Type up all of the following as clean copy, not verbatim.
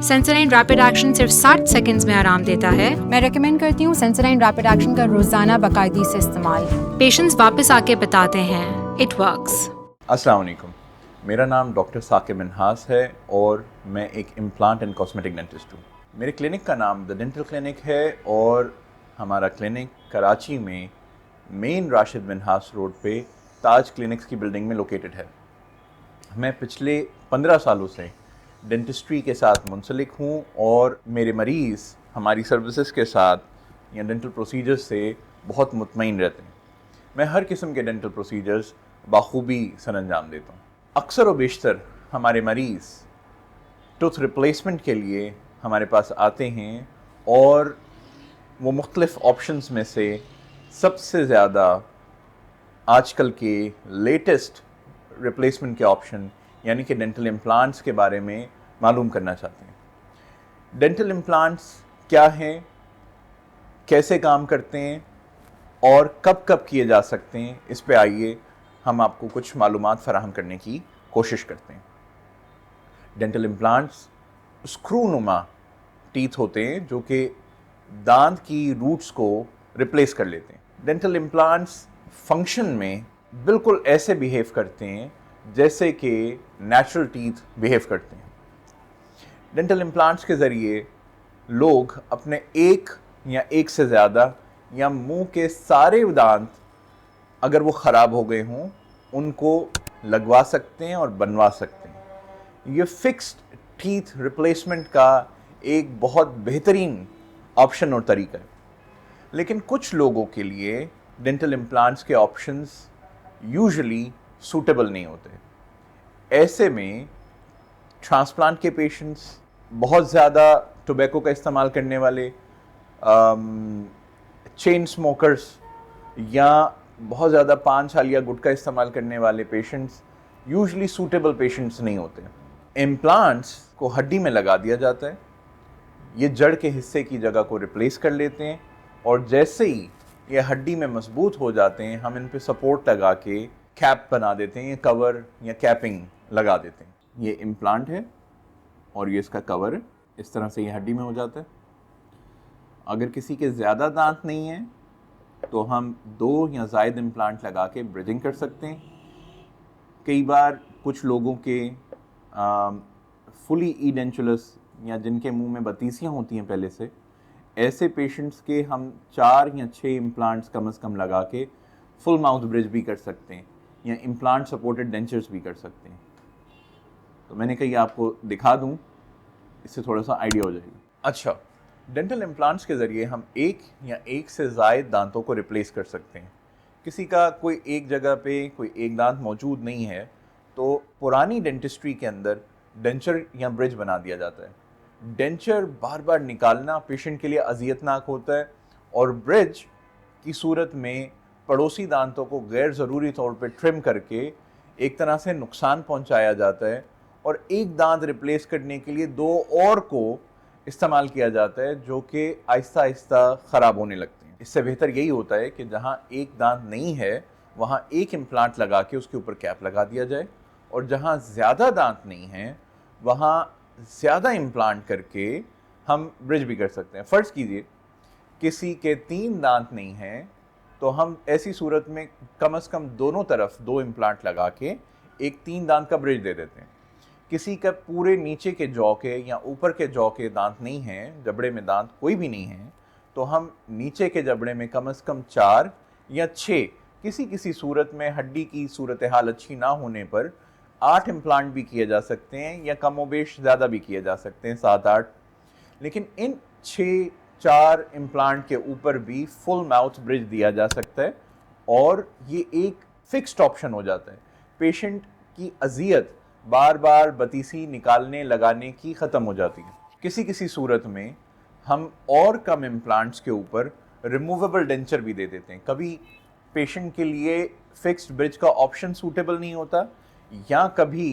Sensodyne rapid action सिर्फ 60 seconds में आराम देता है। मैं रेकमेंड करती हूँ सेंसोडाइन रैपिड एक्शन का रोजाना बाकायदगी से इस्तेमाल। पेशेंट्स वापस आके बताते हैं इट वर्क्स। अस्सलाम वालेकुम, मेरा नाम डॉक्टर साकिब मिन्हास है और मैं एक इम्प्लांट एंड कॉस्मेटिक डेंटिस्ट हूँ। मेरे क्लिनिक का नाम द डेंटल क्लिनिक है और हमारा क्लिनिक कराची में मेन राशिद मिन्हास रोड पे ताज क्लिनिक्स की बिल्डिंग में लोकेटेड है। मैं पिछले 15 सालों से डेंटिस्ट्री के साथ मुंसलिक हूँ और मेरे मरीज़ हमारी सर्विसेज के साथ या डेंटल प्रोसीजर्स से बहुत मुतमईन रहते हैं। मैं हर किस्म के डेंटल प्रोसीजर्स बाखूबी सरअंजाम देता हूँ। अक्सर व बेशतर हमारे मरीज़ टूथ रिप्लेसमेंट के लिए हमारे पास आते हैं और वो मुख्तलिफ़ ऑप्शंस में से सबसे ज़्यादा आजकल के लेटेस्ट रिप्लेसमेंट के ऑप्शन यानी कि डेंटल इम्प्लांट्स के बारे में मालूम करना चाहते हैं। डेंटल इम्प्लांट्स क्या हैं, कैसे काम करते हैं और कब कब किए जा सकते हैं, इस पे आइए हम आपको कुछ मालूमात फराहम करने की कोशिश करते हैं। डेंटल इम्प्लांट्स स्क्रू नुमा टीथ होते हैं जो कि दांत की रूट्स को रिप्लेस कर लेते हैं। डेंटल इम्प्लांट्स फंक्शन में बिल्कुल ऐसे बिहेव करते हैं जैसे कि नेचुरल टीथ बिहेव करते हैं। डेंटल इम्प्लांट्स के ज़रिए लोग अपने एक या एक से ज़्यादा या मुंह के सारे दांत अगर वो ख़राब हो गए हों उनको लगवा सकते हैं और बनवा सकते हैं। ये फिक्स्ड टीथ रिप्लेसमेंट का एक बहुत बेहतरीन ऑप्शन और तरीका है। लेकिन कुछ लोगों के लिए डेंटल इम्प्लांट्स के ऑप्शंस यूजुअली सूटेबल नहीं होते। ऐसे में ट्रांसप्लांट के पेशेंट्स, बहुत ज़्यादा टोबैको का इस्तेमाल करने वाले, चेन स्मोकर्स या बहुत ज़्यादा पान छाल या गुटखा इस्तेमाल करने वाले पेशेंट्स यूजुअली सूटेबल पेशेंट्स नहीं होते। इम्प्लांट्स को हड्डी में लगा दिया जाता है, ये जड़ के हिस्से की जगह को रिप्लेस कर लेते हैं और जैसे ही ये हड्डी में मजबूत हो जाते हैं हम इन पे सपोर्ट लगा के कैप बना देते हैं, कवर या कैपिंग लगा देते हैं। ये इम्प्लांट है और ये इसका कवर है। इस तरह से ये हड्डी में हो जाता है। अगर किसी के ज़्यादा दांत नहीं हैं तो हम 2 या ज़ायद इम्प्लांट लगा के ब्रिजिंग कर सकते हैं। कई बार कुछ लोगों के फुली ईडेंचुलस या जिनके मुंह में बतीसियाँ होती हैं पहले से, ऐसे पेशेंट्स के हम 4 या 6 इम्प्लांट्स कम से कम लगा के फुल माउथ ब्रिज भी कर सकते हैं या इम्प्लांट सपोर्टेड डेंचर्स भी कर सकते हैं। तो मैंने कही आपको दिखा दूं, इससे थोड़ा सा आइडिया हो जाएगा। अच्छा, डेंटल इम्प्लांट्स के ज़रिए हम एक या एक से ज़ायद दांतों को रिप्लेस कर सकते हैं। किसी का कोई एक जगह पे कोई एक दांत मौजूद नहीं है तो पुरानी डेंटिस्ट्री के अंदर डेंचर या ब्रिज बना दिया जाता है। डेंचर बार बार निकालना पेशेंट के लिए अजियतनाक होता है और ब्रिज की सूरत में पड़ोसी दांतों को गैर ज़रूरी तौर पे ट्रिम करके एक तरह से नुकसान पहुंचाया जाता है और एक दांत रिप्लेस करने के लिए 2 और को इस्तेमाल किया जाता है जो कि आहिस्ता आहिस्ता ख़राब होने लगते हैं। इससे बेहतर यही होता है कि जहां एक दांत नहीं है वहां एक इम्प्लांट लगा के उसके ऊपर कैप लगा दिया जाए और जहां ज़्यादा दांत नहीं है वहां ज़्यादा इम्प्लांट करके हम ब्रिज भी कर सकते हैं। फ़र्ज़ कीजिए किसी के 3 दांत नहीं हैं तो हम ऐसी सूरत में कम से कम दोनों तरफ 2 इम्प्लांट लगा के एक 3 दांत का ब्रिज दे देते हैं। किसी का पूरे नीचे के जॉ के या ऊपर के जॉ के दांत नहीं हैं, जबड़े में दांत कोई भी नहीं है, तो हम नीचे के जबड़े में कम से कम 4 या 6 किसी किसी सूरत में हड्डी की सूरत हाल अच्छी ना होने पर 8 इम्प्लांट भी किए जा सकते हैं या कमोबेश ज़्यादा भी किए जा सकते हैं, 7-8। लेकिन इन 6-4 इम्प्लांट के ऊपर भी फुल माउथ ब्रिज दिया जा सकता है और ये एक फिक्स्ड ऑप्शन हो जाता है। पेशेंट की अजियत बार बार बतीसी निकालने लगाने की ख़त्म हो जाती है। किसी किसी सूरत में हम और कम इम्प्लांट्स के ऊपर रिमूवेबल डेंचर भी दे देते हैं। कभी पेशेंट के लिए फिक्स्ड ब्रिज का ऑप्शन सूटेबल नहीं होता या कभी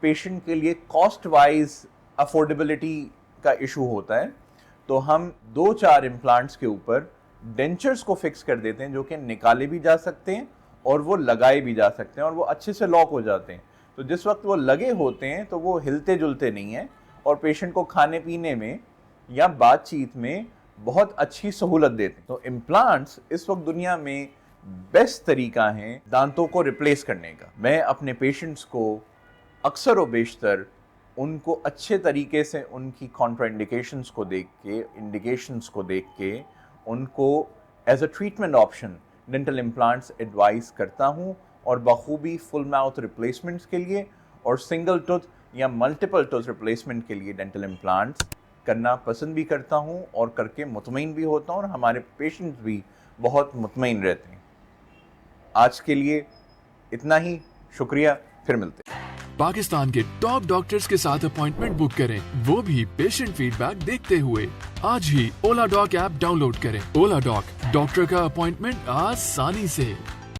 पेशेंट के लिए कॉस्ट वाइज अफोर्डेबिलिटी का इशू होता है तो हम 2-4 इम्प्लांट्स के ऊपर डेंचर्स को फिक्स कर देते हैं जो कि निकाले भी जा सकते हैं और वो लगाए भी जा सकते हैं और वो अच्छे से लॉक हो जाते हैं। तो जिस वक्त वो लगे होते हैं तो वो हिलते जुलते नहीं हैं और पेशेंट को खाने पीने में या बातचीत में बहुत अच्छी सहूलत देते हैं। तो इम्प्लांट्स इस वक्त दुनिया में बेस्ट तरीका है दांतों को रिप्लेस करने का। मैं अपने पेशेंट्स को अक्सर व बेशतर उनको अच्छे तरीके से उनकी कॉन्ट्राइंडिकेशंस को देख के, इंडिकेशंस को देख के उनको as a treatment option dental implants advise करता हूँ और बखूबी फुल माउथ रिप्लेसमेंट्स के लिए और सिंगल टूथ या मल्टीपल टूथ रिप्लेसमेंट के लिए डेंटल इम्प्लांट्स करना पसंद भी करता हूँ और करके मुतमईन भी होता हूँ और हमारे पेशेंट्स भी बहुत मुतमईन रहते हैं। आज के लिए इतना ही, शुक्रिया, फिर मिलते हैं। पाकिस्तान के टॉप डॉक्टर्स के साथ अपॉइंटमेंट बुक करें, वो भी पेशेंट फीडबैक देखते हुए। आज ही ओला डॉक ऐप डाउनलोड करें। ओला डॉक, डॉक्टर का अपॉइंटमेंट आसानी से।